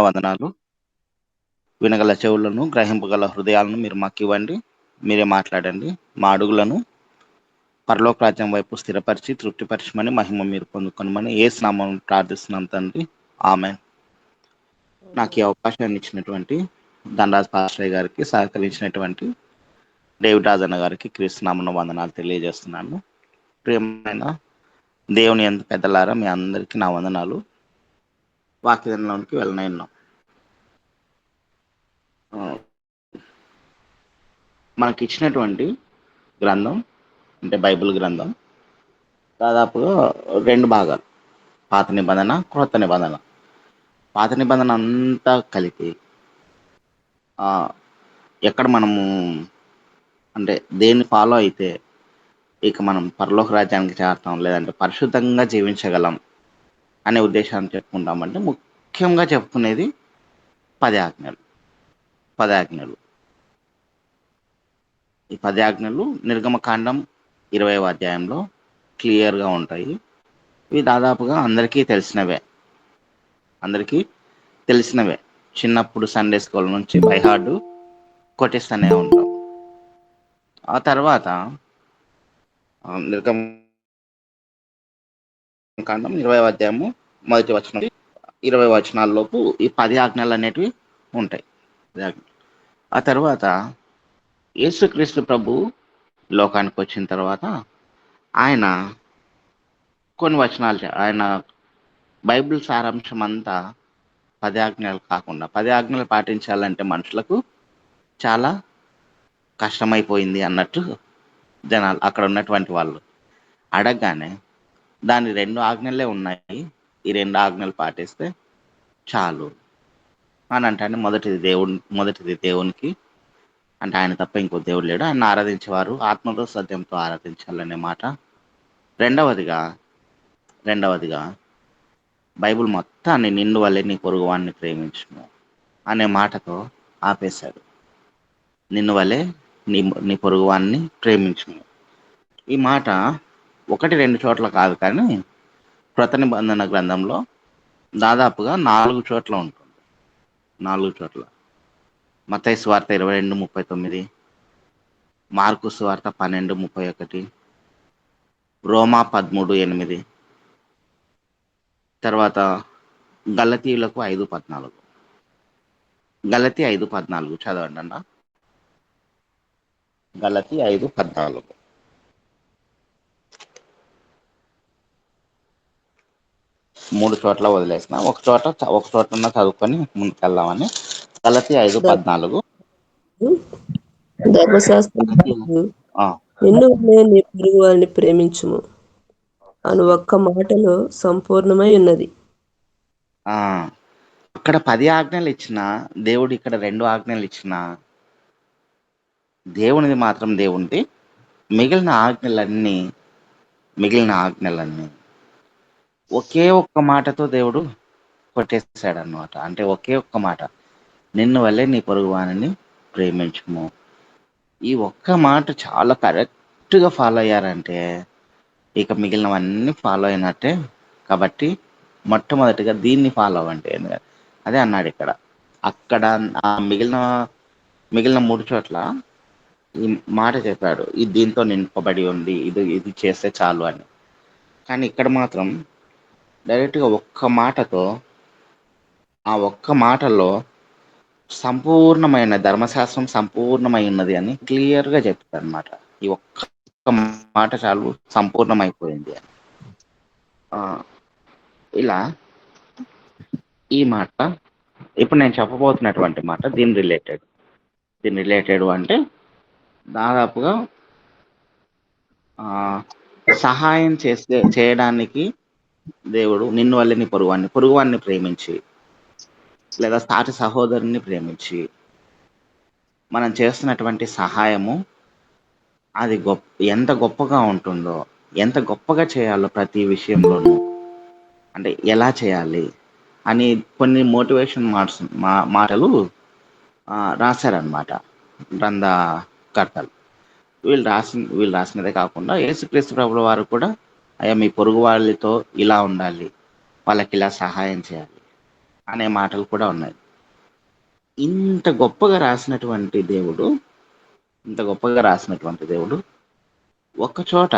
వందనాలు. వినగల చెవులను, గ్రహింపగల హృదయాలను మీరు మాకివ్వండి. మీరే మాట్లాడండి. మా అడుగులను పరలోక రాజ్యం వైపు స్థిరపరిచి, తృప్తిపరచమని, మహిమ మీరు పొందుకొనమని యేసు నామమున ప్రార్థిస్తున్నాం తండ్రి. ఆమేన్. నాకు ఈ అవకాశాన్ని ఇచ్చినటువంటి ధనరాజ్ పాస్టర్ గారికి, సహకరించినటువంటి డేవిడ్ రాజన్న గారికి క్రీస్తు నామమున వందనాలు తెలియజేస్తున్నాను. ప్రియమైన దేవుని యందు పెద్దలారా, మీ అందరికీ నా వందనాలు. వాక్యంలోనికి వెళ్ళనన్నాం. మనకి ఇచ్చినటువంటి గ్రంథం అంటే బైబిల్ గ్రంథం దాదాపుగా 2 భాగాలు. పాత నిబంధన, క్రొత్త నిబంధన. పాత నిబంధన అంతా కలిపి ఎక్కడ మనము అంటే దేన్ని ఫాలో అయితే ఇక మనం పరలోక రాజ్యానికి చేరతాం, లేదంటే పరిశుద్ధంగా జీవించగలం అనే ఉద్దేశాన్ని చెప్పుకుంటామంటే ముఖ్యంగా చెప్పుకునేది 10 ఆజ్ఞలు. 10 ఆజ్ఞలు. ఈ 10 ఆజ్ఞలు నిర్గమకాండం 20వ అధ్యాయంలో క్లియర్గా ఉంటాయి. ఇవి దాదాపుగా అందరికీ తెలిసినవే. చిన్నప్పుడు సండే స్కూల్ నుంచి బై హార్ట్ కొట్టేస్తూనే ఉంటాం. ఆ తర్వాత నిర్గమకాండం 20వ అధ్యాయము మొదటి వచనం 20 వచనాల్లోపు ఈ 10 ఆజ్ఞలు అనేటివి ఉంటాయి. ఆ తర్వాత యేసుక్రీస్తు ప్రభు లోకానికి వచ్చిన తర్వాత ఆయన కొన్ని వచనాలు ఆయన బైబిల్ సారాంశం అంతా 10 ఆజ్ఞలు కాకుండా 10 ఆజ్ఞలు పాటించాలంటే మనుషులకు చాలా కష్టమైపోయింది అన్నట్టు జనాలు అక్కడ ఉన్నటువంటి వాళ్ళు అడగగానే దాని 2 ఆజ్ఞలే ఉన్నాయి, ఈ 2 ఆజ్ఞలు పాటిస్తే చాలు అని అంటే మొదటిది దేవునికి అంటే ఆయన తప్ప ఇంకో దేవుడు లేడు, ఆయన ఆరాధించేవారు ఆత్మతో సత్యంతో ఆరాధించాలనే మాట. రెండవదిగా బైబిల్ మొత్తాన్ని నిన్ను వల్లే నీ పొరుగువాన్ని ప్రేమించును అనే మాటతో ఆపేశాడు. నిన్ను వల్లే నీ పొరుగువాన్ని ప్రేమించును. ఈ మాట 1-2 చోట్ల కాదు, కానీ కృత నిబంధన గ్రంథంలో దాదాపుగా 4 చోట్ల ఉంటుంది. 4 చోట్ల. మత్తయి సువార్త 22:39, మార్కు సువార్త 12:31, రోమా 13:8, తర్వాత గలతీయులకు 5:14. గలతీ 5:14 చదవండి అన్న. గలతీ 5:14. మూడు చోట్ల వదిలేసిన ఒక చోట చదువుకొని ముందుకెళ్దామని. గలతీ 5:14. ధర్మశాస్త్రం నిన్ను వల్లే నీ పొరుగు వారిని ప్రేమించుము అని ఒక్క మాటలో సంపూర్ణమై ఉన్నది. అక్కడ 10 ఆజ్ఞలు ఇచ్చిన దేవుడు ఇక్కడ 2 ఆజ్ఞలు ఇచ్చిన దేవునిది మాత్రం దేవునిది, మిగిలిన ఆజ్ఞలన్నీ ఒకే ఒక్క మాటతో దేవుడు కొట్టేశాడు అన్నమాట. అంటే ఒకే ఒక్క మాట, నిన్ను వల్లే నీ పొరుగు వానిని ప్రేమించుము. ఈ ఒక్క మాట చాలా కరెక్ట్గా ఫాలో అయ్యారంటే ఇక మిగిలినవన్నీ ఫాలో అయినట్టే. కాబట్టి మొట్టమొదటిగా దీన్ని ఫాలో అవ్వండి అదే అన్నాడు ఇక్కడ. అక్కడ మిగిలిన 3 చోట్ల ఈ మాట చెప్పాడు, ఇది దీంతో నింపబడి ఉంది, ఇది చేస్తే చాలు అని. కానీ ఇక్కడ మాత్రం డైరెక్ట్గా ఒక్క మాటతో, ఆ ఒక్క మాటలో సంపూర్ణమైన ధర్మశాస్త్రం సంపూర్ణమై ఉన్నది అని క్లియర్గా చెప్తారు అనమాట. ఈ ఒక్క మాట చాలు, సంపూర్ణమైపోయింది అని. ఇలా ఈ మాట ఇప్పుడు నేను చెప్పబోతున్నటువంటి మాట దీని రిలేటెడ్ అంటే దాదాపుగా సహాయం చేయడానికి దేవుడు నిన్ను వల్లే నీ పొరుగువాన్ని ప్రేమించి, లేదా సాటి సహోదరుని ప్రేమించి మనం చేస్తున్నటువంటి సహాయము అది ఎంత గొప్పగా ఉంటుందో, ఎంత గొప్పగా చేయాలో ప్రతి విషయంలోనూ, అంటే ఎలా చేయాలి అని కొన్ని మోటివేషన్ మాటలు రాశారనమాట గ్రంథకర్తలు. వీళ్ళు రాసినదే కాకుండా యేసుక్రీస్తు ప్రభుల వారు కూడా, అయ్యా మీ పొరుగు వాళ్ళతో ఇలా ఉండాలి, వాళ్ళకి ఇలా సహాయం చేయాలి అనే మాటలు కూడా ఉన్నాయి. ఇంత గొప్పగా రాసినటువంటి దేవుడు ఇంత గొప్పగా రాసినటువంటి దేవుడు ఒక్కచోట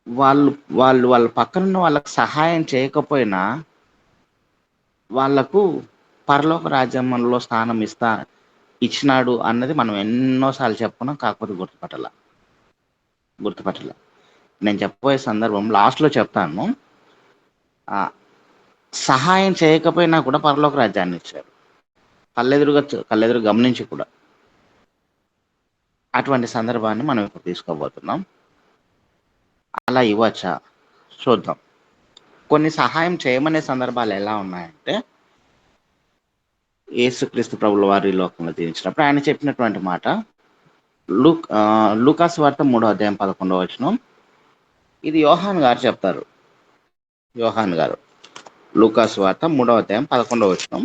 వాళ్ళు వాళ్ళ పక్కనున్న వాళ్ళకి సహాయం చేయకపోయినా వాళ్లకు పరలోక రాజ్యంలో స్థానం ఇచ్చినాడు అన్నది మనం ఎన్నోసార్లు చెప్పుకున్నాం, కాకపోతే గుర్తుపట్టల. నేను చెప్పబోయే సందర్భం లాస్ట్లో చెప్తాను. ఆ సహాయం చేయకపోయినా కూడా పరలోక రాజ్యాన్ని ఇచ్చారు, కళ్ళెదురు గమనించి కూడా. అటువంటి సందర్భాన్ని మనం ఇప్పుడు తీసుకోబోతున్నాం. అలా ఇవ్వచ్చా చూద్దాం. కొన్ని సహాయం చేయమనే సందర్భాలు ఎలా ఉన్నాయంటే, యేసుక్రీస్తు ప్రభుల వారి లోకంలో జీవించినప్పుడు ఆయన చెప్పినటువంటి మాట లూకాసు వార్త 3వ అధ్యాయం 11వ వచనం. ఇది యోహాన్ గారు చెప్తారు. యోహాన్ గారు లూకాసు వార్త 3వ అధ్యాయం 11వ వచనం.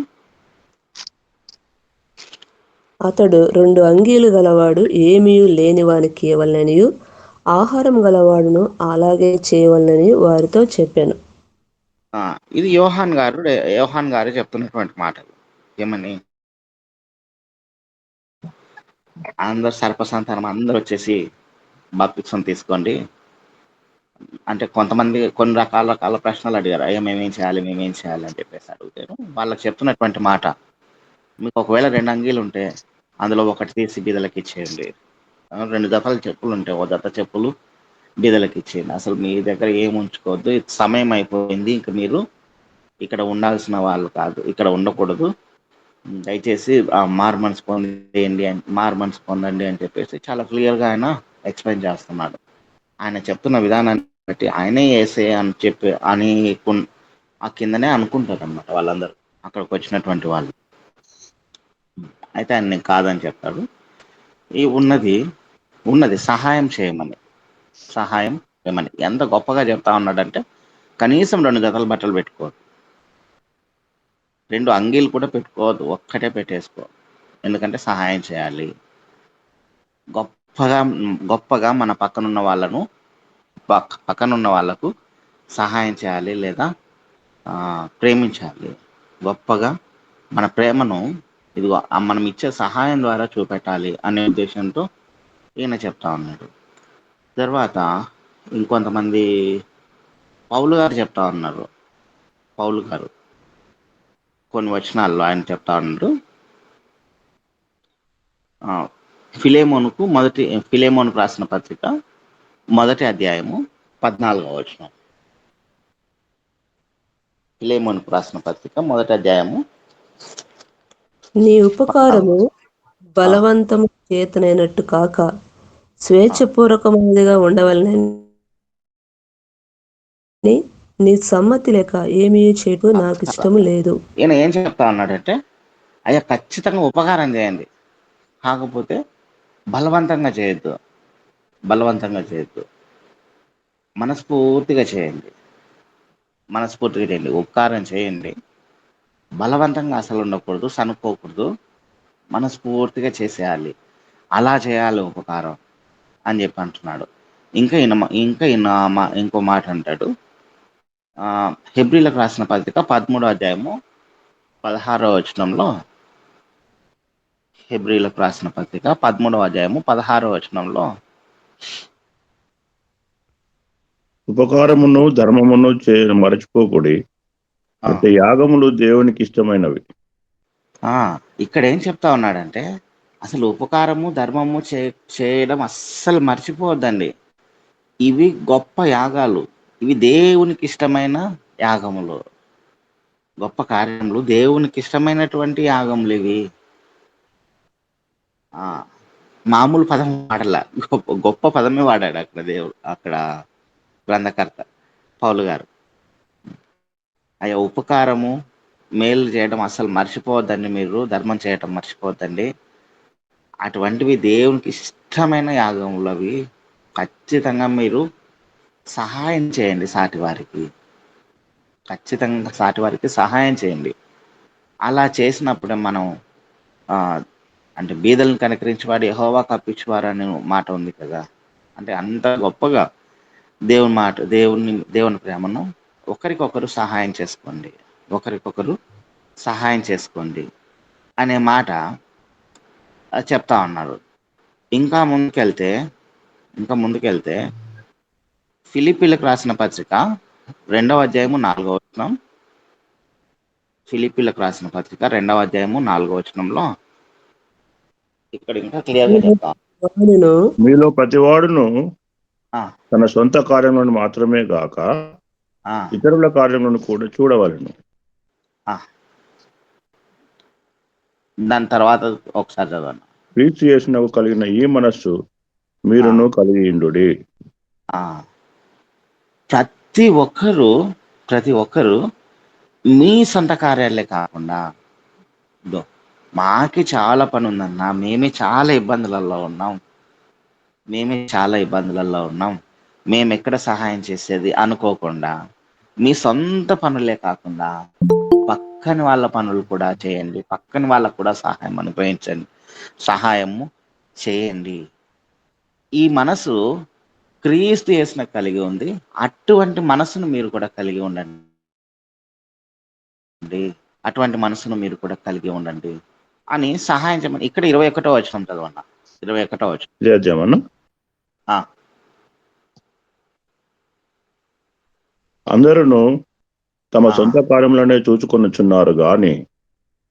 అతడు 2 అంగీలు గలవాడు, ఏమీ లేని వానికి ఇవ్వలననియు, ఆహారం గలవాడును అలాగే చేయవలనని వారితో చెప్పాను. ఇది యోహాన్ గారు చెప్తున్నటువంటి మాటలు. ఏమని? అందరు సర్పసంతానం అందరూ వచ్చేసి బాప్తిసం తీసుకోండి అంటే, కొంతమంది కొన్ని రకాల ప్రశ్నలు అడిగారు. అయ్యా మేమేం చేయాలి అని చెప్పేసి అడుగుతారు. వాళ్ళకి చెప్తున్నటువంటి మాట, మీకు ఒకవేళ 2 అంగీలు ఉంటే అందులో ఒకటి తీసి బీదలకు ఇచ్చేయండి. 2 జతల చెప్పులు ఉంటే ఒక జత చెప్పులు బీదలకు ఇచ్చేయండి. అసలు మీ దగ్గర ఏం ఉంచుకోవద్దు. సమయం అయిపోయింది, ఇంక మీరు ఇక్కడ ఉండాల్సిన వాళ్ళు కాదు, ఇక్కడ ఉండకూడదు. దయచేసి మారు మనసు పొందండి అని చెప్పేసి చాలా క్లియర్గా ఆయన ఎక్స్ప్లెయిన్ చేస్తున్నాడు. ఆయన చెప్తున్న విధానాన్ని బట్టి ఆయనే యేసే అని చెప్పి ఆ కిందనే అనుకుంటారు అనమాట వాళ్ళందరూ, అక్కడికి వచ్చినటువంటి వాళ్ళు. అయితే ఆయన నేను కాదని చెప్తాడు. ఈ ఉన్నది సహాయం చేయమని ఎంత గొప్పగా చెప్తా ఉన్నాడంటే, కనీసం 2 జతల బట్టలు పెట్టుకోవద్దు, 2 అంగీలు కూడా పెట్టుకోవద్దు, ఒక్కటే పెట్టేసుకో. ఎందుకంటే సహాయం చేయాలి. గొప్పగా మన పక్కనున్న వాళ్ళకు సహాయం చేయాలి, లేదా ప్రేమించాలి. గొప్పగా మన ప్రేమను ఇదిగో మనం ఇచ్చే సహాయం ద్వారా చూపెట్టాలి అనే ఉద్దేశంతో ఈయన చెప్తా ఉన్నాడు. తర్వాత ఇంకొంతమంది పౌలు గారు చెప్తా ఉన్నారు. పౌలు గారు కొన్ని వచనాల్లో ఆయన చెప్తా ఉన్నారు. ఫిలేమోనుకు రాసిన పత్రిక 1వ అధ్యాయము 14వ వచనం. ఫిలేమోనుకు రాసిన పత్రిక 1వ అధ్యాయము. నీ ఉపకారము బలవంతము చేతనైనట్టు కాక స్వేచ్ఛపూర్వకమైనదిగా ఉండవలనని నీ సమ్మతి లేక ఏమీ చేయటం నాకు ఇష్టం లేదు. ఈయన ఏం చెప్తా ఉన్నాడంటే, అయ్యా ఖచ్చితంగా ఉపకారం చేయండి, కాకపోతే బలవంతంగా చేయొద్దు, మనస్ఫూర్తిగా చేయండి. ఉపకారం చేయండి, బలవంతంగా అసలు ఉండకూడదు, సనుక్కోకూడదు, మనస్ఫూర్తిగా చేసేయాలి. అలా చేయాలి ఉపకారం అని చెప్పి అంటున్నాడు. ఇంకో మాట అంటాడు. హెబ్రీలకు రాసిన పత్రిక 13వ అధ్యాయము 16వ వచనంలో. హెబ్రీలకు రాసిన పత్రిక 13వ అధ్యాయము 16వ వచనంలో, ఉపకారమును ధర్మమును మరచిపోకూడి, అయితే యాగములు దేవునికి ఇష్టమైనవి. ఇక్కడ ఏం చెప్తా ఉన్నాడంటే, అసలు ఉపకారము ధర్మము చేయడం అస్సలు మర్చిపోవద్దండి. ఇవి గొప్ప యాగాలు, ఇవి దేవునికి ఇష్టమైన యాగములు, గొప్ప కార్యములు, దేవునికి ఇష్టమైనటువంటి యాగములు ఇవి. మామూలు పదం వాడలా, గొప్ప పదమే వాడాడు అక్కడ గ్రంథకర్త పౌలు గారు. అయ్యా ఉపకారము మేలు చేయడం అసలు మర్చిపోవద్దండి, మీరు ధర్మం చేయటం మర్చిపోవద్దండి. అటువంటివి దేవునికి ఇష్టమైన యాగములు అవి. ఖచ్చితంగా మీరు సహాయం చేయండి, సాటివారికి సహాయం చేయండి. అలా చేసినప్పుడే మనం అంటే బీదలను కనికరించేవాడు యెహోవా కప్పించువారు అనే మాట ఉంది కదా. అంటే అంత గొప్పగా దేవుని ప్రేమను ఒకరికొకరు సహాయం చేసుకోండి. ఒకరికొకరు సహాయం చేసుకోండి అనే మాట చెప్తా ఉన్నారు. ఇంకా ముందుకెళ్తే ఫిలిప్పీలకు రాసిన పత్రిక 2వ అధ్యాయము 4వ వచనం. ఫిలిప్పీలకు రాసిన పత్రిక 2వ అధ్యాయము 4వ వచనంలో ఇక్కడ ఇంకా క్లియర్గా చెప్తా. వాడును మీలో ప్రతివాడును ఆ, తన సొంత కార్యములను మాత్రమే గాక ఆ, ఇతరుల కార్యములను కూడా చూడవలెను. ఆ. దాని తర్వాత ఒకసారి చదవండి. క్రీస్తు యేసునకు కలిగిన ఈ మనస్సు మీరును కలిగియుండుడి. ప్రతి ఒక్కరు మీ సొంత కార్యాలే కాకుండా, మాకి చాలా పని ఉందన్నా, మేమే చాలా ఇబ్బందులలో ఉన్నాం, మేము ఎక్కడ సహాయం చేసేది అనుకోకుండా, మీ సొంత పనులే కాకుండా పక్కని వాళ్ళ పనులు కూడా చేయండి, పక్కని వాళ్ళకు కూడా సహాయము చేయండి. ఈ మనసు క్రీస్తు యేసును కలిగి ఉంది. అటువంటి మనసును మీరు కూడా కలిగి ఉండండి అని సహాయం చేయమని ఇక్కడ 21వ వచనం చదవన్న. 21వ వచనం. ఇదే అధ్యాయమన్నా? అందరూ తమ సొంత కార్యములనే చూచుకొనుచున్నారు గాని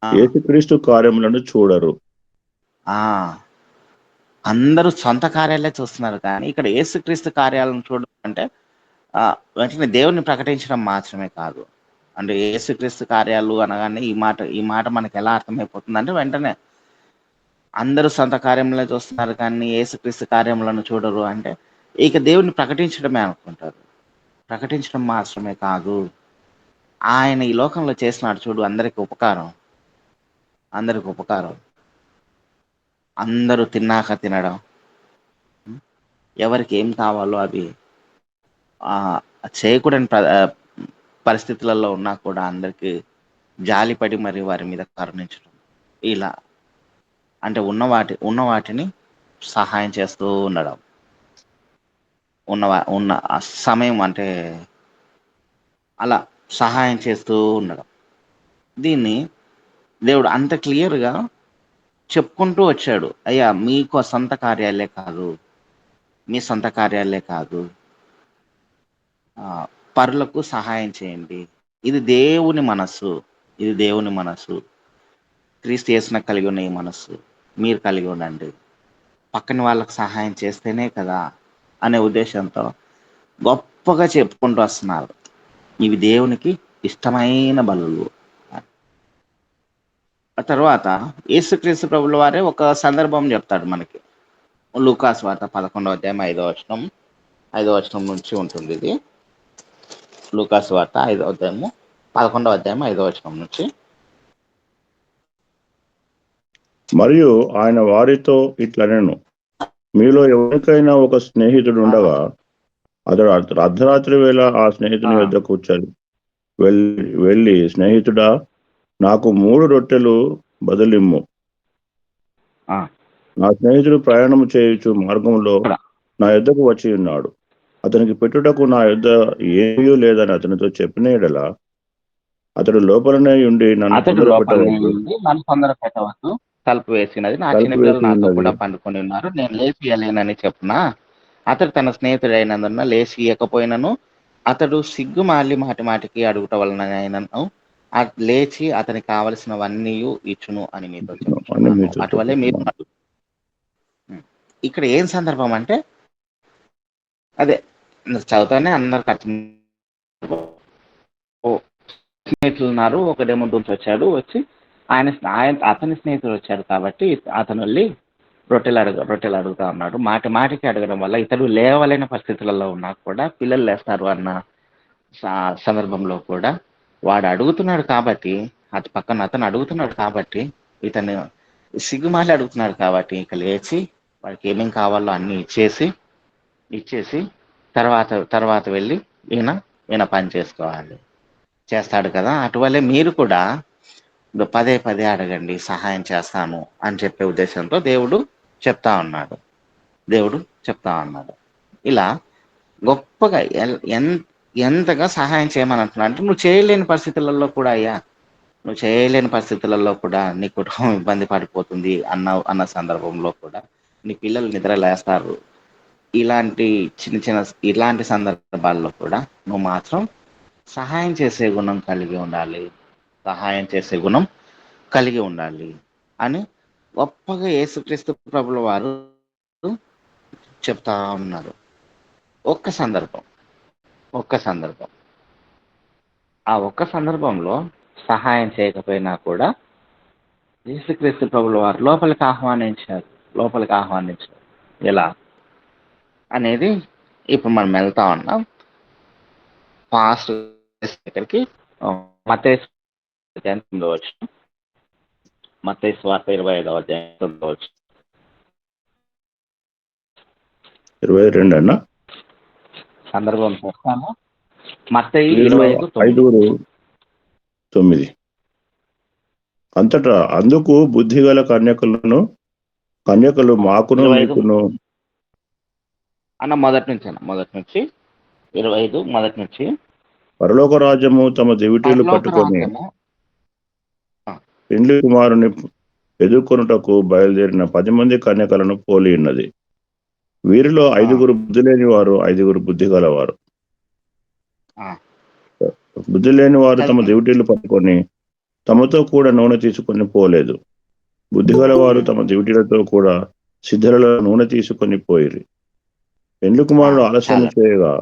యేసుక్రీస్తు కార్యములను చూడరు. అందరూ సొంత కార్యాలే చూస్తున్నారు కానీ ఇక్కడ యేసుక్రీస్తు కార్యాలను చూడడం అంటే వెంటనే దేవుణ్ణి ప్రకటించడం మాత్రమే కాదు. అంటే యేసుక్రీస్తు కార్యాలు అనగానే ఈ మాట మనకి ఎలా అర్థమైపోతుంది అంటే, వెంటనే అందరూ సొంత కార్యములే చూస్తున్నారు కానీ యేసుక్రీస్తు కార్యములను చూడరు అంటే ఇక దేవుణ్ణి ప్రకటించడమే అనుకుంటారు. ప్రకటించడం మాత్రమే కాదు, ఆయన ఈ లోకంలో చేసినాడు చూడు అందరికి ఉపకారం. అందరూ తిన్నాక తినడం, ఎవరికి ఏం కావాలో అవి చేయకూడని పరిస్థితులలో ఉన్నా కూడా అందరికి జాలిపడి మరి వారి మీద కరుణించడం. ఇలా అంటే ఉన్న వాటిని సహాయం చేస్తూ ఉండడం, ఉన్న సమయం అంటే అలా సహాయం చేస్తూ ఉండడం. దీన్ని దేవుడు అంత క్లియర్గా చెప్పుకుంటూ వచ్చాడు. అయ్యా మీకు సొంత కార్యాలే కాదు, మీ సొంత కార్యాలే కాదు, పరులకు సహాయం చేయండి. ఇది దేవుని మనస్సు. క్రీస్తు యేసును కలిగి ఉన్న ఈ మనస్సు మీరు కలిగి ఉండండి. పక్కన వాళ్ళకు సహాయం చేస్తేనే కదా అనే ఉద్దేశంతో గొప్పగా చెప్పుకుంటూ వస్తున్నారు. ఇవి దేవునికి ఇష్టమైన బలులు. ఆ తర్వాత యేసుక్రీస్తు ప్రభుల వారే ఒక సందర్భం చెప్తాడు మనకి. లూకాసు వార్త 11వ అధ్యాయం 5వ వచనం నుంచి ఉంటుంది ఇది. లూకాసు వార్త 11వ అధ్యాయం 5వ వచనం నుంచి. మరియు ఆయన వారితో ఇట్లనెను, మీలో ఎవరికైనా ఒక స్నేహితుడు ఉండగా అతడు అర్ధరాత్రి వేళ ఆ స్నేహితుని యొద్దకు వెళ్ళి, స్నేహితుడా, నాకు 3 రొట్టెలు బదులిమ్ము. నా స్నేహితుడు ప్రయాణము చేయుచు మార్గంలో నా యొద్దకు వచ్చి ఉన్నాడు. అతనికి పెట్టుటకు నా యొద్ద ఏమీ లేదని అతనితో చెప్పిన యెడల అతడు లోపలనే ఉండి నన్ను తొందర పెట్టవద్దు, తలుపు వేసినది, నా చిన్నపిల్లలు నాతో కూడా పండుకొని ఉన్నారు, నేను లేపియలేనని చెప్పున అతడు తన స్నేహితుడు అయినందున లేచి ఇయ్యకపోయినను అతడు సిగ్గు మాలి మాటికి అడుగుట వలన అయినను లేచి అతనికి కావలసినవన్నీ ఇచ్చును అని మీతో చెప్తున్నాను. అటువలే మీరు ఇక్కడ ఏం సందర్భం అంటే, అదే చదువుతానే అందరికి అర్థం. స్నేహితులు ఉన్నారు, ఒకడేమో దూరం వచ్చాడు, వచ్చి అతని స్నేహితుడు వచ్చాడు కాబట్టి అతను వెళ్ళి రొట్టెలు అడుగుతా ఉన్నాడు. మాటికి అడగడం వల్ల ఇతడు లేవలేని పరిస్థితులలో ఉన్నా కూడా పిల్లలు లేస్తారు అన్న సందర్భంలో కూడా వాడు అడుగుతున్నాడు కాబట్టి, అతను అడుగుతున్నాడు కాబట్టి, ఇతను సిగ్గుమాలి అడుగుతున్నాడు కాబట్టి ఇక లేచి వాడికి ఏమేం కావాలో అన్ని ఇచ్చేసి తర్వాత వెళ్ళి ఈయన పని చేస్తాడు కదా. అటువల్లే మీరు కూడా పదే అడగండి, సహాయం చేస్తాను అని చెప్పే ఉద్దేశంతో దేవుడు చెప్తా ఉన్నాడు. ఇలా గొప్పగా ఎంతగా సహాయం చేయమని అంటున్నా అంటే నువ్వు చేయలేని పరిస్థితులలో కూడా అయ్యా, నువ్వు చేయలేని పరిస్థితులలో కూడా నీ కుటుంబం ఇబ్బంది పడిపోతుంది అన్న సందర్భంలో కూడా నీ పిల్లలు నిద్ర లేస్తారు. ఇలాంటి ఇలాంటి సందర్భాల్లో కూడా నువ్వు మాత్రం సహాయం చేసే గుణం కలిగి ఉండాలి, సహాయం చేసే గుణం కలిగి ఉండాలి అని గొప్పగా యేసుక్రీస్తు ప్రభుల వారు చెప్తా ఉన్నారు. ఒక్క సందర్భం ఆ ఒక్క సందర్భంలో సహాయం చేయకపోయినా కూడా యేసుక్రీస్తు ప్రభుల వారు లోపలికి ఆహ్వానించారు. ఎలా అనేది ఇప్పుడు మనం వెళ్తా ఉన్నాం ఫాస్ట్ దగ్గరికి. మత్తయి అధ్యాయం 9వ వచనం, మత్తయి సువార్త 25వ అధ్యాయం 9వ వచనం. 22 అన్న సందర్భం చెప్తాను. మత్తయి వీరిలో 25:9. 5:9. అంతటా అందుకు బుద్ధిగల కన్యకలు మాకును 25 మీకును అన్న మొదటి నుంచి 25 మొదటి నుంచి. పరలోక రాజ్యము తమ దివిటీలు పరలోక పట్టుకొని రాజ్యము పెండ్లి కుమారుని ఎదుర్కొనుటకు బయలుదేరిన 10 మంది కన్యకలను పోలి ఉన్నది. వీరిలో 5 బుద్ధి లేని వారు, 5 బుద్ధి గలవారు. బుద్ధి లేని వారు తమ దివిటీలు పట్టుకొని తమతో కూడా నూనె తీసుకొని పోలేదు. బుద్ధి గలవారు తమ దివిటీలతో కూడా సిద్ధలలో నూనె తీసుకొని పోయిరి. పెండ్లి కుమారుడు ఆలస్యం చేయగా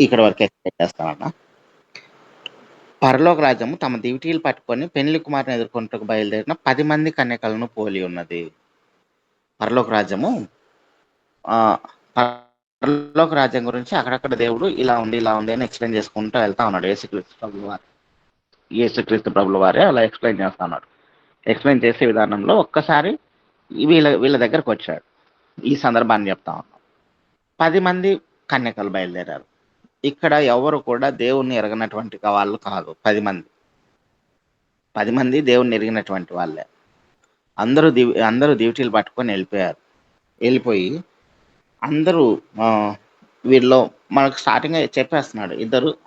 ఇక్కడ వరకు ఎక్స్ప్లెయిన్ చేస్తామన్నా. పరలోక రాజ్యము తమ దివిటీలు పట్టుకొని పెండ్లి కుమారుని ఎదుర్కొంటకు బయలుదేరిన 10 మంది కన్యకలను పోలి ఉన్నది. పరలోక రాజ్యము పరలోక రాజ్యం గురించి అక్కడక్కడ దేవుడు ఇలా ఉంది అని ఎక్స్ప్లెయిన్ చేసుకుంటూ వెళ్తా ఉన్నాడు. యేసుక్రీస్తు ప్రభుల వారే అలా ఎక్స్ప్లెయిన్ చేస్తా ఉన్నాడు. ఎక్స్ప్లెయిన్ చేసే విధానంలో ఒక్కసారి వీళ్ళ దగ్గరకు వచ్చాడు. ఈ సందర్భాన్ని చెప్తా ఉన్నాం. 10 మంది కన్యకలు బయలుదేరారు. ఇక్కడ ఎవరు కూడా దేవుణ్ణి ఎరగనటువంటి వాళ్ళు కాదు. 10 మంది దేవుణ్ణి ఎరిగినటువంటి వాళ్ళే. అందరూ డ్యూటీలు పట్టుకొని వెళ్ళిపోయి అందరూ వీళ్ళలో మనకు స్టార్టింగ్ చెప్పేస్తున్నాడు,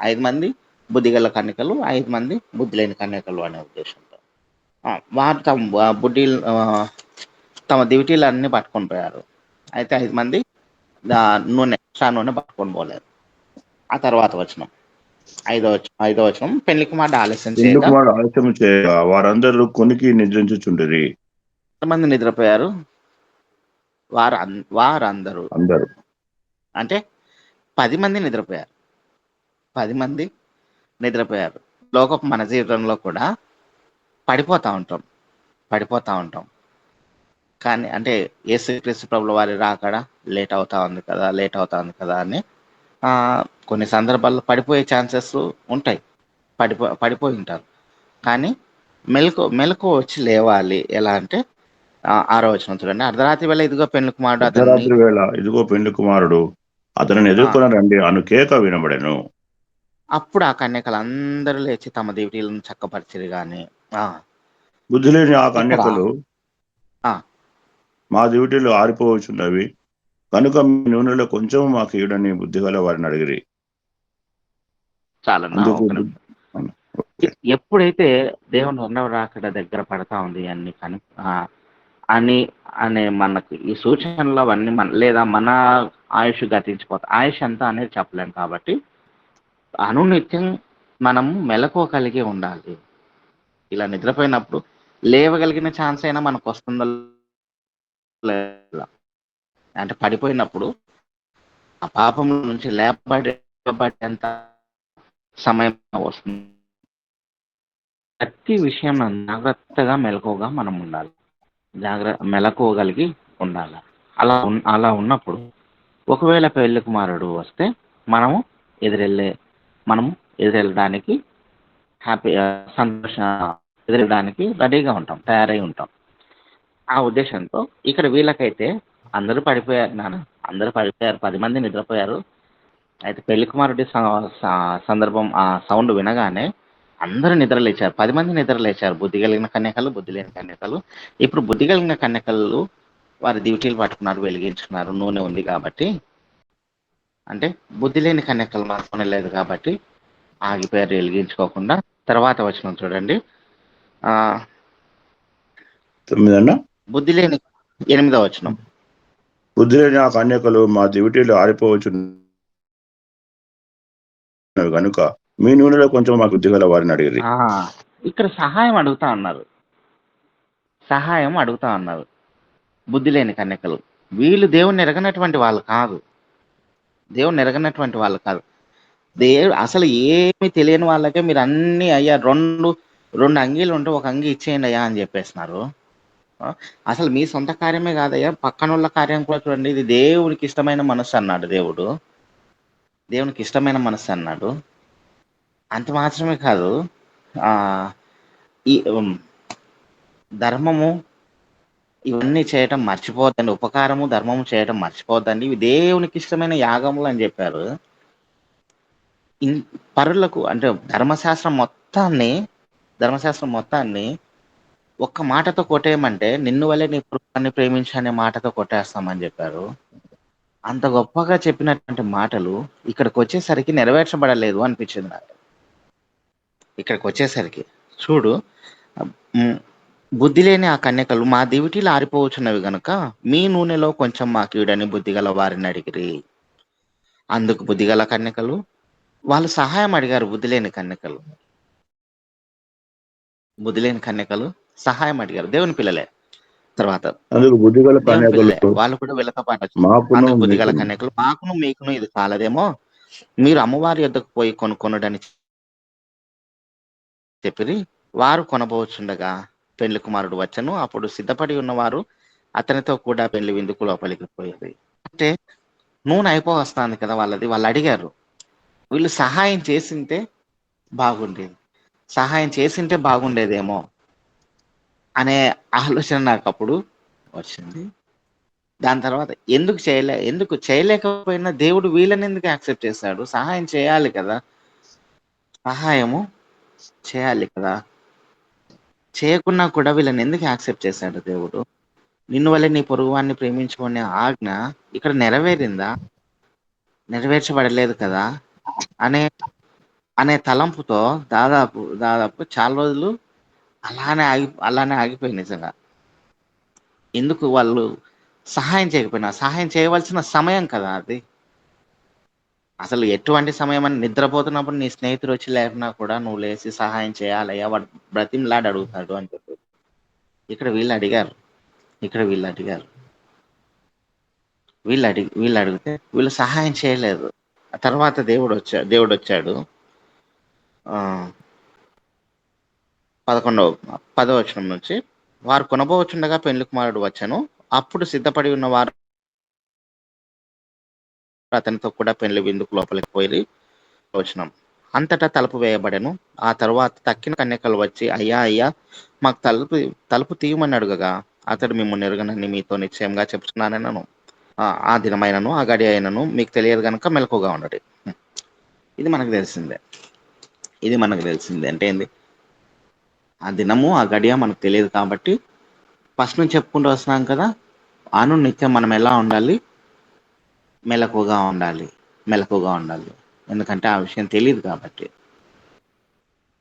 5 మంది బుద్ధిగల కన్యకలు, 5 మంది బుద్ధి లేని కన్యకలు అనే ఉద్దేశంతో వారు తమ డ్యూటీలు అన్ని పట్టుకొని పోయారు. అయితే 5 మంది నూనె పట్టుకొని పోలేదు. ఆ తర్వాత వచనం 5వ వచనం, పెళ్లి కుమారుడు ఆలస్యం చేయగా వారందరూ కొనికి నిద్రించుచుండిరి. ఎంతమంది నిద్రపోయారు? వారందరూ అంటే 10 మంది నిద్రపోయారు. 10 మంది నిద్రపోయారు. లోకపు మన జీవితంలో కూడా పడిపోతా ఉంటాం. కానీ అంటే యేసుక్రీస్తు ప్రభుల వారి రాకడ లేట్ అవుతా ఉంది కదా అని కొన్ని సందర్భాల్లో పడిపోయే ఛాన్సెస్ ఉంటాయి. పడిపోయి ఉంటారు. కానీ మెలకు వచ్చి లేవాలి. ఎలా అంటే 6వ వచనం చూడండి, అర్ధరాత్రి వేళ ఇదిగో పెండ్లి కుమారుడు అతనిని ఎదుర్కొని రండి అను కేక వినబడెను. అప్పుడు ఆ కన్యకలు అందరూ లేచి తమ డ్యూటీలను చక్కపరిచిరి. కానీ బుద్ధి లేని ఆ కన్యకలు మా డ్యూటీలు ఆరిపోవచ్చున్నవి కనుక మీ నూనెలో కొంచెం మాకు ఇవ్వడని బుద్ధి గల వారిని అడిగిరి. చాలా ఎప్పుడైతే దేవుని రెండవ రాకడ దగ్గర పడతా ఉంది అనే మనకి ఈ సూచనలు అవన్నీ లేదా మన ఆయుష్ గతించిపోతాయి. ఆయుష్ ఎంత అనేది చెప్పలేము. కాబట్టి అనునిత్యం మనం మెలకువ కలిగి ఉండాలి. ఇలా నిద్రపోయినప్పుడు లేవగలిగిన ఛాన్స్ అయినా మనకు వస్తుందో లేదా అంటే పడిపోయినప్పుడు ఆ పాపం నుంచి లేపబడేంత సమయం వస్తుంది. ప్రతి విషయం జాగ్రత్తగా మెలకువగా మనం ఉండాలి. మెలకువగలిగి ఉండాలి. అలా ఉన్నప్పుడు ఒకవేళ పెళ్లి కుమారుడు వస్తే మనము ఎదురెళ్ళడానికి ఎదురెళ్ళడానికి రెడీగా ఉంటాం, తయారై ఉంటాం. ఆ ఉద్దేశంతో ఇక్కడ వీళ్ళకైతే అందరూ పడిపోయారు. 10 మంది నిద్రపోయారు. అయితే పెళ్లి కుమారుడి సందర్భం ఆ సౌండ్ వినగానే అందరూ నిద్రలేచారు. 10 మంది నిద్రలేచారు. బుద్ధి కలిగిన కన్యకలు, బుద్ధి లేని కన్యకలు. ఇప్పుడు బుద్ధి కలిగిన కన్యకలు వారి డ్యూటీలు పట్టుకున్నారు, వెలిగించుకున్నారు, నూనె ఉంది కాబట్టి అంటే బుద్ధి లేని కన్యకలు మాత్రమే లేదు కాబట్టి ఆగిపోయారు వెలిగించుకోకుండా. తర్వాత వచనం చూడండి. ఆ 9 అన్న. బుద్ధి లేని 8వ వచనం. బుద్ధి లేని ఆ కన్యకలు మా దివిటీలు ఆరిపోవచ్చు కనుక మీ నూనెలో కొంచెం మాకు బుద్ధి గల వారిని అడిగిరి. ఇక్కడ సహాయం అడుగుతా ఉన్నారు. సహాయం అడుగుతా ఉన్నారు బుద్ధి లేని కన్యకలు. వీళ్ళు దేవుణ్ణి ఎరగనటువంటి వాళ్ళు కాదు. దేవుణ్ణి ఎరగనటువంటి వాళ్ళు కాదు. దేవుడు అసలు ఏమి తెలియని వాళ్ళకే మీరు అన్ని అయ్యా రెండు అంగీలు ఉంటే ఒక అంగి ఇచ్చేయండి అయ్యా అని చెప్పేస్తున్నారు. అసలు మీ సొంత కార్యమే కాదయ్యా, పక్కనున్న కార్యం కూడా చూడండి. ఇది దేవునికి ఇష్టమైన మనస్సు అన్నాడు దేవుడు. దేవునికి ఇష్టమైన మనస్సు అన్నాడు. అంత మాత్రమే కాదు, ఈ ధర్మము ఇవన్నీ చేయటం మర్చిపోద్దండి. ఉపకారము ధర్మము చేయటం మర్చిపోద్దండి. ఇవి దేవునికి ఇష్టమైన యాగములు అని చెప్పారు. పరులకు అంటే ధర్మశాస్త్రం మొత్తాన్ని ఒక్క మాటతో కొట్టేయమంటే నిన్ను వల్లే నీ పొరుగువాన్ని ప్రేమించు అనే మాటతో కొట్టేస్తామని చెప్పారు. అంత గొప్పగా చెప్పినటువంటి మాటలు ఇక్కడికి వచ్చేసరికి నెరవేర్చబడలేదు అనిపించింది నాకు. ఇక్కడికి వచ్చేసరికి చూడు, బుద్ధి లేని ఆ కన్యకలు మా దివిటీలు ఆరిపోవచ్చున్నవి గనుక మీ నూనెలో కొంచెం మాకీడని బుద్ధిగల వారిని అడిగిరి. అందుకు బుద్ధిగల కన్యకలు వాళ్ళు సహాయం అడిగారు. బుద్ధి లేని కన్యకలు సహాయం అడిగారు. దేవుని పిల్లలే. తర్వాత అందుకు బుద్ధి గల దేవుని పిల్లలే కన్యకలు వాళ్ళు కూడా వీళ్ళతో పాటు మాకును అందుకు బుద్ధిగల మీకును కన్యకలు మాకును మీకును ఇది చాలదేమో, మీరు అమ్మవారి యొద్దకు పోయి కొనుక్కొనుడని చెప్పిరి. వారు కొనబోచుండగా పెళ్లి కుమారుడు వచ్చను. అప్పుడు సిద్ధపడి ఉన్నవారు అతనితో కూడా పెళ్లి విందుకు లోపలికి పోయేది. అంటే నూనె అయిపోవస్తుంది కదా వాళ్ళది. వాళ్ళు అడిగారు. వీళ్ళు సహాయం చేసింటే బాగుండేదేమో అనే ఆలోచన నాకు అప్పుడు వచ్చింది. దాని తర్వాత ఎందుకు చేయలేకపోయినా దేవుడు వీళ్ళని ఎందుకు యాక్సెప్ట్ చేశాడు? సహాయం చేయాలి కదా, సహాయము చేయాలి కదా. చేయకున్నా కూడా వీళ్ళని ఎందుకు యాక్సెప్ట్ చేశాడు దేవుడు? నిన్ను వల్లే నీ పొరుగువాన్ని ప్రేమించుకునే ఆజ్ఞ ఇక్కడ నెరవేరిందా? నెరవేర్చబడలేదు కదా అనే తలంపుతో దాదాపు చాలా రోజులు అలానే ఆగిపోయి నిజంగా. ఎందుకు వాళ్ళు సహాయం చేయకపోయినా? సహాయం చేయవలసిన సమయం కదా అది. అసలు ఎటువంటి సమయం అని నిద్రపోతున్నప్పుడు నీ స్నేహితుడు వచ్చి లేపినా కూడా నువ్వు లేచి సహాయం చేయాలయ్యా, వాడు బ్రతిమలాడి అడుగుతాడు అని చెప్పి ఇక్కడ వీళ్ళు అడిగారు. వీళ్ళు అడిగితే వీళ్ళు సహాయం చేయలేదు. తర్వాత దేవుడు వచ్చాడు. 10వ వచనం నుంచి, వారు కొనబోచుండగా పెళ్లి కుమారుడు వచ్చను. అప్పుడు సిద్ధపడి ఉన్న వారు అతనితో కూడా పెళ్లి విందుకు లోపలికి పోయి వచనం. అంతటా తలుపు వేయబడెను. ఆ తరువాత తక్కిన కన్యకలు వచ్చి అయ్యా మాకు తలుపు తీయమని అడుగగా అతడు మిమ్మల్ని ఎరుగనని మీతో నిశ్చయంగా చెప్తున్నానను. ఆ దినమైనను ఆ గడి అయినను మీకు తెలియదు కనుక మెలకుగా ఉండడు. ఇది మనకు తెలిసిందే. అంటే ఏంది? ఆ దినము ఆ గడియ మనకు తెలియదు కాబట్టి ఫస్ట్ నుంచి చెప్పుకుంటూ వస్తున్నాం కదా, నిత్యం మనం ఎలా ఉండాలి? మెలకుగా ఉండాలి. ఎందుకంటే ఆ విషయం తెలియదు కాబట్టి.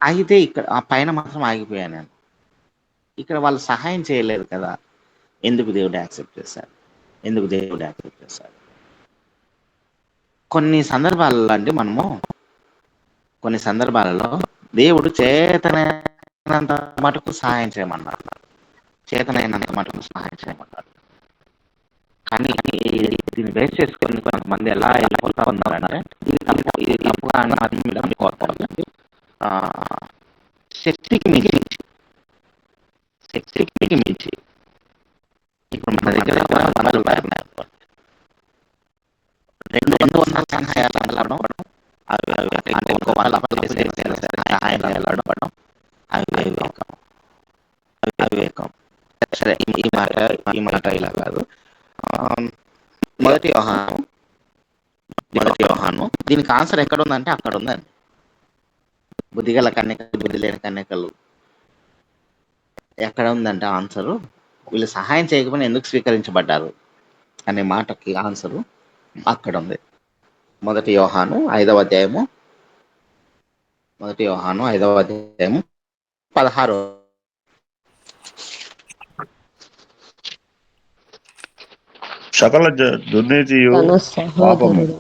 అయితే ఇక్కడ ఆ పైన మాత్రం ఆగిపోయాను నేను. ఇక్కడ వాళ్ళు సహాయం చేయలేదు కదా, ఎందుకు దేవుడు యాక్సెప్ట్ చేశారు? కొన్ని సందర్భాలలో దేవుడు చేతనైనంత మటుకు సహాయం చేయమన్నాడు. కానీ దీన్ని బేస్ చేసుకొని కొంతమంది ఎలా వెళ్ళిపోతా ఉన్నారంటే ఇది తప్పుగా అని మాత్రం మీరు అనుకోవాలి. శక్తికి మించి ఇప్పుడు మన దగ్గర రూపాయలు రెండు సహాయాలు వెళ్ళడం, అవి ఇంకో వాళ్ళ సహాయం వెళ్ళడం, అవివేకం. సరే, ఈ మాట ఇలా కాదు. మొదటి యోహాను దీనికి ఆన్సర్ ఎక్కడ ఉందంటే అక్కడ ఉందండి. బుద్ధిగల కన్యకలు, బుద్ధి లేని కన్యకలు ఎక్కడ ఉందంటే ఆన్సరు వీళ్ళు సహాయం చేయకపోయినా ఎందుకు స్వీకరించబడ్డారు అనే మాటకి ఆన్సరు అక్కడ ఉంది. మొదటి యోహాను 5వ అధ్యాయము 16. సకల దుర్నీతియు తన పాపము, సహోదరుడు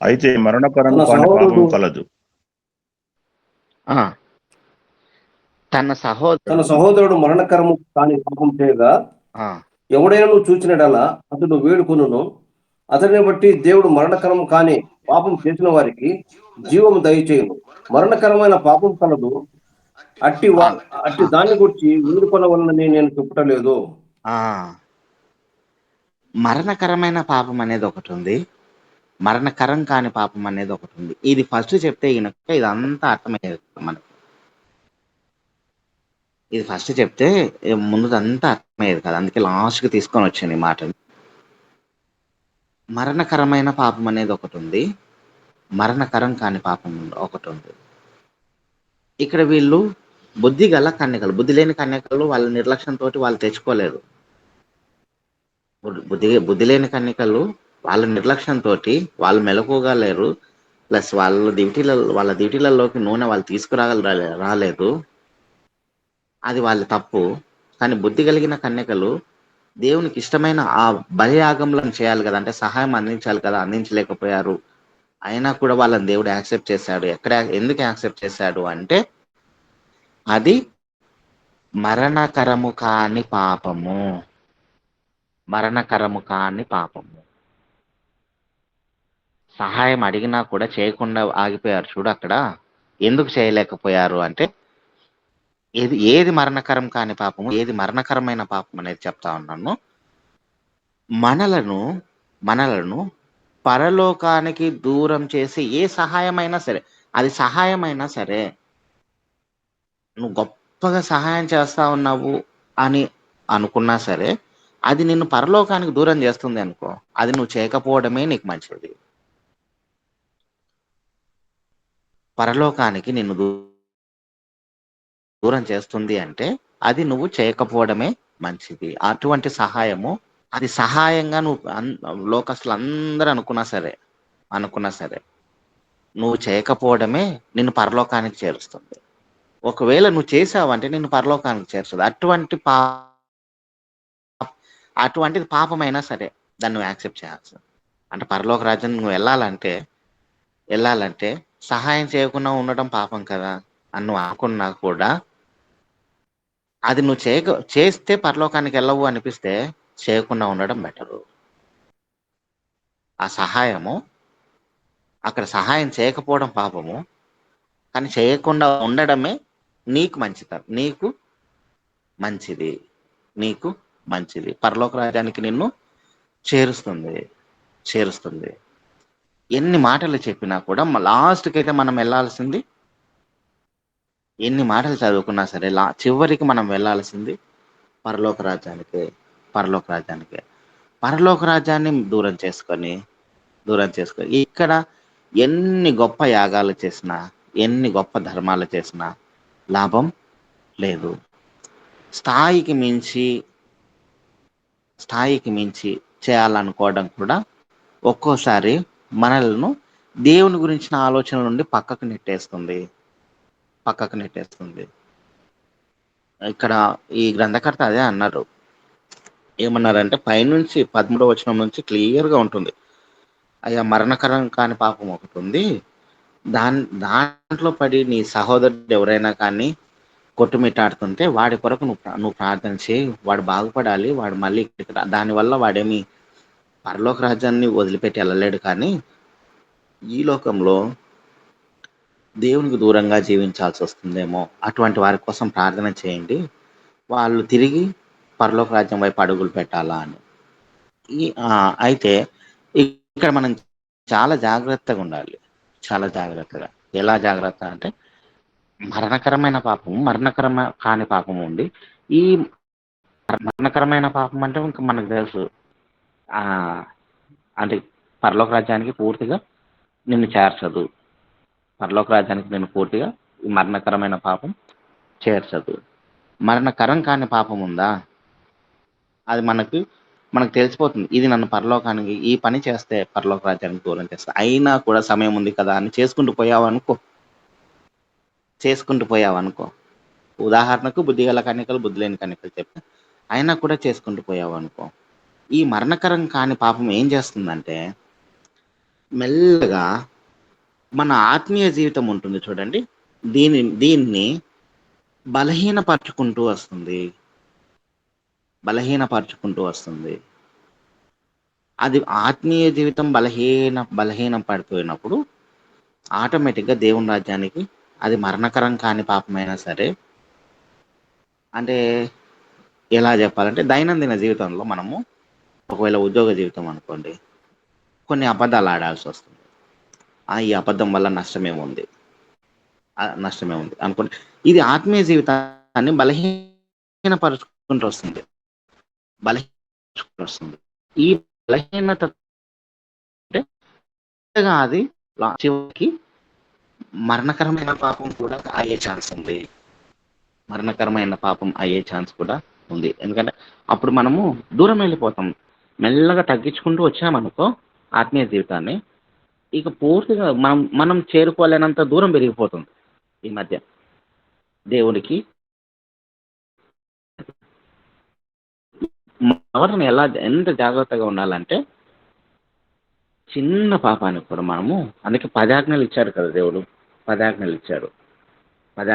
అయితే మరణకరము తన కాని పాపము సహోదరుడు కలదు. తన తన సహోదరుడు సహోదరుడు మరణకరము కాని పాపం చేయగా ఆ, ఎవడైనా చూచినడలా అతడు వేడుకొనును. అతడిని బట్టి దేవుడు మరణకరము కాని పాపం చేసిన వారికి జీవము దయచేయును. మరణకరమైన పాపం కలదు, అట్టి దాన్ని గురించి వేడుకొనవలనని నేను చెప్పటలేదు. ఆ, మరణకరమైన పాపం అనేది ఒకటి ఉంది, మరణకరం కాని పాపం అనేది ఒకటి ఉంది. ఇది ఫస్ట్ చెప్తే ఈయనక ఇదంతా అర్థమయ్యేది మనకు. ఇది ఫస్ట్ చెప్తే ముందుదంతా అర్థమయ్యేది కదా, అందుకే లాస్ట్కి తీసుకొని వచ్చాను ఈ మాటని. మరణకరమైన పాపం అనేది ఒకటి ఉంది, మరణకరం కాని పాపం ఒకటి ఉంది. ఇక్కడ వీళ్ళు బుద్ధి గల కన్యకలు, బుద్ధి లేని కన్యకలు వాళ్ళ నిర్లక్ష్యంతో వాళ్ళు తెచ్చుకోలేదు. బుద్ధి లేని కన్యకలు వాళ్ళ నిర్లక్ష్యంతో వాళ్ళు మెలకుగా లేరు, ప్లస్ వాళ్ళ డ్యూటీలలోకి నూనె వాళ్ళు రాలేదు. అది వాళ్ళ తప్పు. కానీ బుద్ధి కలిగిన కన్యకలు దేవునికి ఇష్టమైన ఆ బలియాగంలో చేయాలి కదా, అంటే సహాయం అందించాలి కదా, అందించలేకపోయారు. అయినా కూడా వాళ్ళని దేవుడు యాక్సెప్ట్ చేశాడు. ఎందుకు యాక్సెప్ట్ చేశాడు అంటే అది మరణకరము కాని పాపము, మరణకరము కాని పాపము. సహాయం అడిగినా కూడా చేయకుండా ఆగిపోయారు చూడు. అక్కడ ఎందుకు చేయలేకపోయారు అంటే ఏది మరణకరం కాని పాపము, ఏది మరణకరమైన పాపం అనేది చెప్తా ఉన్నాను. మనలను పరలోకానికి దూరం చేసి ఏ సహాయమైనా సరే, అది సహాయమైనా సరే, నువ్వు గొప్పగా సహాయం చేస్తా ఉన్నావు అని అనుకున్నా సరే, అది నిన్ను పరలోకానికి దూరం చేస్తుంది అనుకో, అది నువ్వు చేయకపోవడమే నీకు మంచిది. పరలోకానికి నిన్ను దూరం చేస్తుంది అంటే అది నువ్వు చేయకపోవడమే మంచిది. అటువంటి సహాయము, అది సహాయంగా నువ్వు లోకస్తులు అందరూ అనుకున్నా సరే నువ్వు చేయకపోవడమే నిన్ను పరలోకానికి చేరుస్తుంది. ఒకవేళ నువ్వు చేసావంటే నిన్ను పరలోకానికి చేరుస్తుంది. అటువంటిది పాపమైనా సరే దాన్ని నువ్వు యాక్సెప్ట్ చేయాల్సింది. అంటే పరలోక రాజ్యం నువ్వు వెళ్ళాలంటే సహాయం చేయకుండా ఉండటం పాపం కదా అని నువ్వు అనుకున్నా కూడా, అది నువ్వు చేస్తే పరలోకానికి వెళ్ళవు అనిపిస్తే చేయకుండా ఉండడం బెటరు. ఆ సహాయము, అక్కడ సహాయం చేయకపోవడం పాపము, కానీ చేయకుండా ఉండడమే నీకు మంచిది. పరలోక రాజ్యానికి నిన్ను చేరుస్తుంది. ఎన్ని మాటలు చెప్పినా కూడా లాస్ట్కి అయితే మనం వెళ్ళాల్సింది, ఎన్ని మాటలు చదువుకున్నా సరే చివరికి మనం వెళ్ళాల్సింది పరలోక రాజ్యానికే. పరలోక రాజ్యాన్ని దూరం చేసుకొని ఇక్కడ ఎన్ని గొప్ప యాగాలు చేసినా, ఎన్ని గొప్ప ధర్మాలు చేసినా లాభం లేదు. స్థాయికి మించి చేయాలనుకోవడం కూడా ఒక్కోసారి మనలను దేవుని గురించిన ఆలోచనల నుండి పక్కకు నెట్టేస్తుంది. ఇక్కడ ఈ గ్రంథకర్త అదే అన్నారు. ఏమన్నారంటే పైనుంచి 13వ వచనం నుంచి క్లియర్గా ఉంటుంది. అయ్యా, మరణకరం కాని పాపం ఒకటి ఉంది, దాంట్లో పడి నీ సహోదరుడు ఎవరైనా కానీ కొట్టుమిట్టాడుతుంటే వాడి కొరకు నువ్వు ప్రార్థన చేయి, వాడు బాగుపడాలి, వాడు మళ్ళీ దానివల్ల వాడేమి పరలోక రాజ్యాన్ని వదిలిపెట్టి వెళ్ళలేడు, కానీ ఈ లోకంలో దేవునికి దూరంగా జీవించాల్సి వస్తుందేమో. అటువంటి వారి కోసం ప్రార్థన చేయండి, వాళ్ళు తిరిగి పరలోక రాజ్యం వైపు అడుగులు పెట్టాలా అని. అయితే ఇక్కడ మనం చాలా జాగ్రత్తగా ఉండాలి. ఎలా జాగ్రత్త అంటే, మరణకరమైన కాని పాపం ఉంది. ఈ మరణకరమైన పాపం అంటే ఇంకా మనకు తెలుసు, అంటే పరలోక రాజ్యానికి పూర్తిగా నిన్ను చేర్చదు. ఈ మరణకరమైన పాపం చేర్చదు. మరణకరం కాని పాపం ఉందా, అది మనకు తెలిసిపోతుంది ఇది నన్ను పరలోకానికి, ఈ పని చేస్తే పరలోక రాజ్యానికి దూరం చేస్తా. అయినా కూడా సమయం ఉంది కదా అని చేసుకుంటూ పోయావనుకో, ఉదాహరణకు బుద్ధిగల కన్యకలు, బుద్ధి లేని కన్యకలు చెప్పి అయినా కూడా చేసుకుంటూ పోయావనుకో, ఈ మరణకరం కాని పాపం ఏం చేస్తుందంటే మెల్లగా మన ఆత్మీయ జీవితం ఉంటుంది చూడండి, దీన్ని బలహీనపరుచుకుంటూ వస్తుంది. అది ఆత్మీయ జీవితం బలహీనం పడిపోయినప్పుడు ఆటోమేటిక్గా దేవుని రాజ్యానికి, అది మరణకరం కాని పాపమైనా సరే, అంటే ఎలా చెప్పాలంటే దైనందిన జీవితంలో మనము ఒకవేళ ఉద్యోగ జీవితం అనుకోండి, కొన్ని అబద్ధాలు ఆడాల్సి వస్తుంది. ఈ అబద్ధం వల్ల నష్టమేముంది అనుకోండి. ఇది ఆత్మీయ జీవితాన్ని బలహీనపరుచుకుంటూ వస్తుంది. ఈ బలహీనత అది చివరికి మరణకరమైన పాపం కూడా అయ్యే ఛాన్స్ ఉంది. ఎందుకంటే అప్పుడు మనము దూరం వెళ్ళిపోతాం. మెల్లగా తగ్గించుకుంటూ వచ్చామనుకో ఆత్మీయ జీవితాన్ని, ఇక పూర్తిగా మనం చేరుకోలేనంత దూరం పెరిగిపోతుంది. ఈ మధ్య దేవుడికి ఎవరిని ఎంత జాగ్రత్తగా ఉండాలంటే, చిన్న పాపానికి కూడా మనము, అందుకే 10 ఆజ్ఞలు ఇచ్చాడు కదా దేవుడు. 10 ఆజ్ఞలు ఇచ్చాడు. 10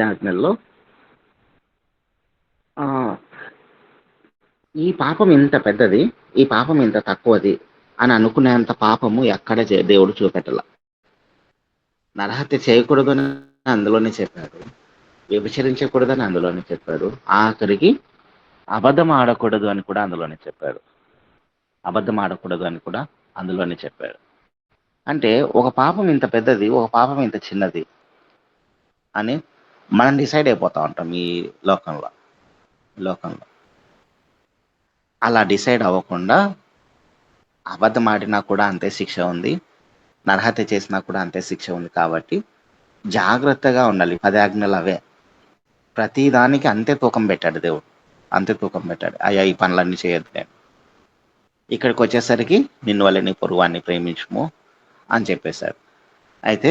ఆజ్ఞల్లో ఈ పాపం ఇంత పెద్దది, ఈ పాపం ఇంత తక్కువది అని అనుకునేంత పాపము ఎక్కడ దేవుడు చూపెట్టాల. నరహత్య చేయకూడదని అందులోనే చెప్పాడు, వ్యభిచరించకూడదని అందులోనే చెప్పాడు, ఆఖరికి అబద్ధం ఆడకూడదు అని కూడా అందులోనే చెప్పాడు. అంటే ఒక పాపం ఇంత పెద్దది, ఒక పాపం ఇంత చిన్నది అని మనం డిసైడ్ అయిపోతా ఉంటాం ఈ లోకంలో. అలా డిసైడ్ అవ్వకుండా, అబద్ధం ఆడినా కూడా అంతే శిక్ష ఉంది, నరహత్య చేసినా కూడా అంతే శిక్ష ఉంది. కాబట్టి జాగ్రత్తగా ఉండాలి. 10 ఆజ్ఞలు అవే. ప్రతి దానికి అంతే తూకం పెట్టాడు దేవుడు, అయ్యా ఈ పనులన్నీ చేయొద్దు. నేను ఇక్కడికి వచ్చేసరికి నిన్ను వల్ల నీ పొరుగువాన్ని ప్రేమించుము అని చెప్పేశాడు. అయితే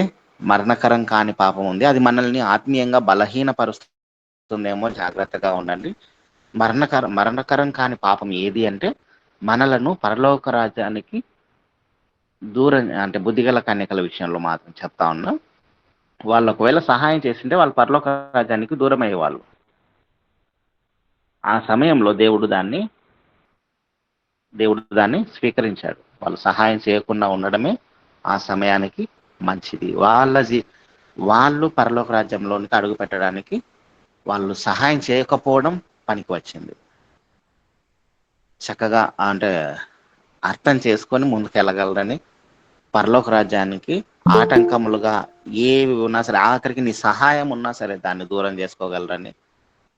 మరణకరం కాని పాపం ఉంది, అది మనల్ని ఆత్మీయంగా బలహీనపరుస్తుందేమో, జాగ్రత్తగా ఉండండి. మరణకరం కాని పాపం ఏది అంటే మనలను పరలోక రాజ్యానికి దూరం, అంటే బుద్ధిగల కన్యకల విషయంలో మాత్రం చెప్తా ఉన్నా. వాళ్ళు ఒకవేళ సహాయం చేసింటే వాళ్ళు పరలోక రాజ్యానికి దూరం అయ్యేవాళ్ళు. ఆ సమయంలో దేవుడు దాన్ని స్వీకరించాడు. వాళ్ళు సహాయం చేయకుండా ఉండడమే ఆ సమయానికి మంచిది. వాళ్ళు పరలోక రాజ్యంలోనికి అడుగు పెట్టడానికి వాళ్ళు సహాయం చేయకపోవడం పనికి వచ్చింది. చక్కగా అంటే అర్థం చేసుకొని ముందుకెళ్ళగలరని, పరలోక రాజ్యానికి ఆటంకములుగా ఏవి ఉన్నా సరే, ఆఖరికి నీ సహాయం ఉన్నా సరే దాన్ని దూరం చేసుకోగలరని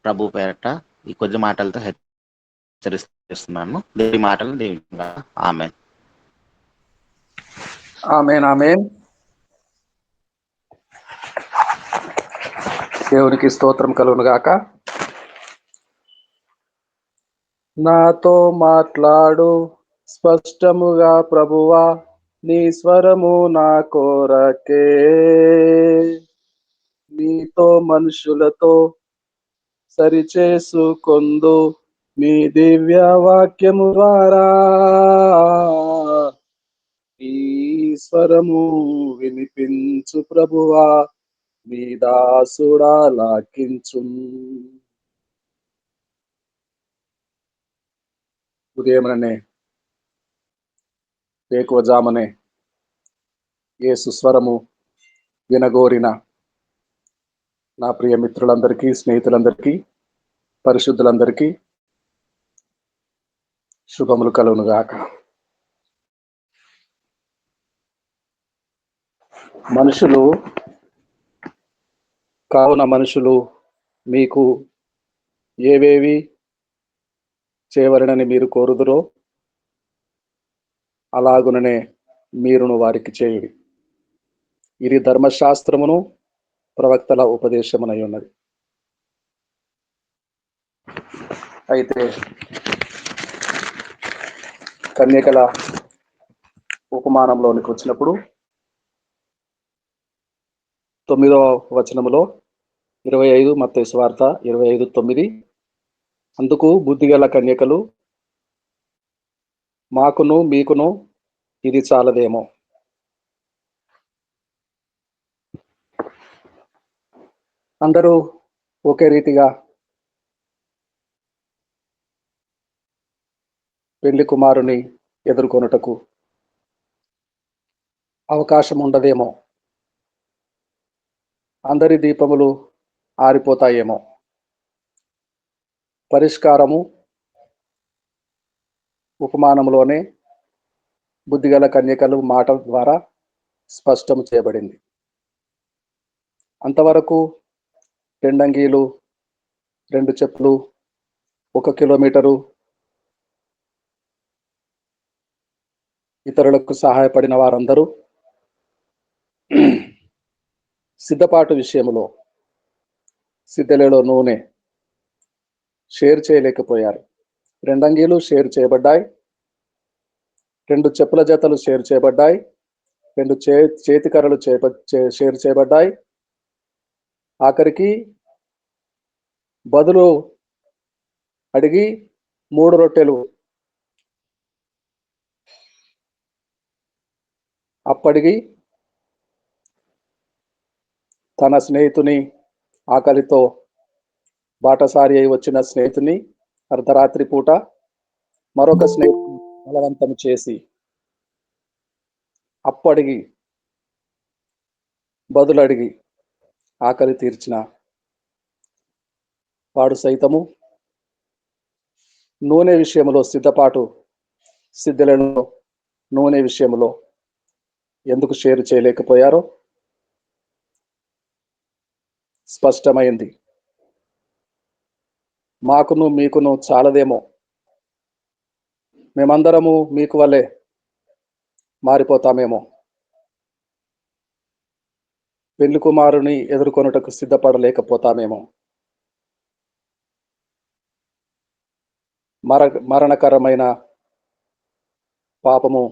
ప్రభు పేరట ఈ కొద్ది మాటలతో హెచ్చరిస్తున్నాను. దేవుడి మాటలు దేవుడిగా. ఆమేన్. దేవునికి స్తోత్రం కలుగును గాక. నాతో మాట్లాడు స్పష్టముగా ప్రభువా, నీ స్వరము నా కోరకే. నీతో మనుషులతో సరిచేసుకొందు నీ దివ్య వాక్యము ద్వారా. ఈ స్వరము వినిపించు ప్రభువా, నీ దాసుడా లాకించు. ఉదయమనే వేకువజామనే యేసు స్వరము వినగోరిన నా ప్రియ మిత్రులందరికీ, స్నేహితులందరికీ, పరిశుద్ధులందరికీ శుభములు కలుగును గాక. మనుషులు మీకు ఏవేవి చేయవలనని మీరు కోరుదురో అలాగుననే మీరును వారికి చేయుడి. ఇది ధర్మశాస్త్రమును ప్రవక్తల ఉపదేశమునై ఉన్నది. అయితే కన్యకల ఉపమానంలోనికి వచ్చినప్పుడు 9వ వచనములో 25 మత్తయి సువార్త 25:9 అందుకు బుద్ధిగల కన్యకలు మాకును మీకును ఇది చాలదేమో, అందరూ ఒకే రీతిగా పెళ్లి కుమారుని ఎదుర్కొనుటకు అవకాశం ఉండదేమో, అందరి దీపములు ఆరిపోతాయేమో. పరిష్కారము ఉపమానంలోనే బుద్ధిగల కన్యకలు మాట ద్వారా స్పష్టం చేయబడింది. అంతవరకు 2 అంగీలు, 2 చెప్పులు, 1 కిలోమీటరు ఇతరులకు సహాయపడిన వారందరూ సిద్ధపాటు విషయంలో సిద్ధలేలో నూనె షేర్ చేయలేకపోయారు. 2 అంగీలు షేర్ చేయబడ్డాయి, 2 చెప్పుల జతలు షేర్ చేయబడ్డాయి, 2 చేతికర్రలు షేర్ చేయబడ్డాయి. ఆఖరికి బదులు అడిగి 3 రొట్టెలు అప్పడిగి తన స్నేహితుని, ఆకలితో బాటసారి అయి వచ్చిన స్నేహితుని అర్ధరాత్రి పూట మరొక స్నేహితుని బలవంతం చేసి అప్పడిగి బదులడిగి ఆకలి తీర్చిన వాడు సైతము నూనె విషయంలో సిద్ధలలో నూనె విషయంలో ఎందుకు షేర్ చేయలేకపోయారో స్పష్టమైంది. మాకును మీకును చాలదేమో, మేమందరము మీకు వల్లే మారిపోతామేమో, పెళ్లి కుమారుని ఎదుర్కొనుటకు సిద్ధపడలేకపోతామేమో, మరణకరమైన పాపము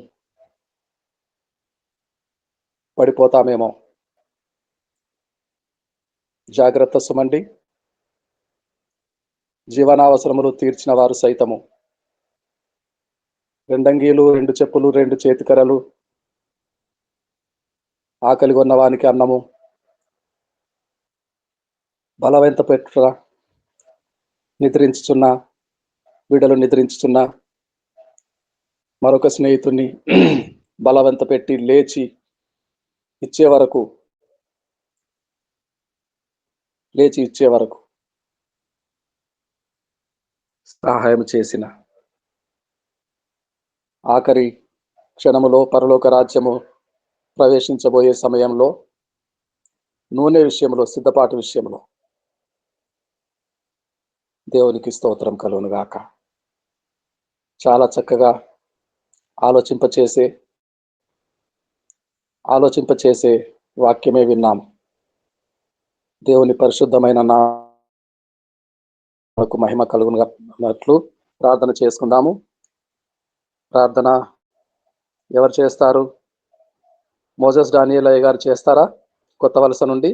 పడిపోతామేమో. జాగ్రత్త సుమండి. జీవనావసరములు తీర్చిన వారు సైతము 2 అంగీలు, 2 చెప్పులు, 2 చేతికరలు, ఆకలి కొన్నవానికి అన్నము, బలవంత పెట్టుట, నిద్రించుచున్న బిడ్డలు నిద్రించుచున్న మరొక స్నేహితుడిని బలవంత పెట్టి లేచి ఇచ్చే వరకు సహాయం చేసిన ఆఖరి క్షణములో పరలోక రాజ్యము ప్రవేశించబోయే సమయంలో నూనె విషయంలో, సిద్ధపాటు విషయంలో దేవునికి స్తోత్రం కలుగునుగాక. చాలా చక్కగా ఆలోచింపచేసే వాక్యమే విన్నాము. దేవుని పరిశుద్ధమైన నామమునకు మహిమ కలుగునట్లు ప్రార్థన చేసుకుందాము. ప్రార్థన ఎవరు చేస్తారు? మోజెస్ డానియేల్ అయ్య గారు చేస్తారా? కొత్త వలస నుండి.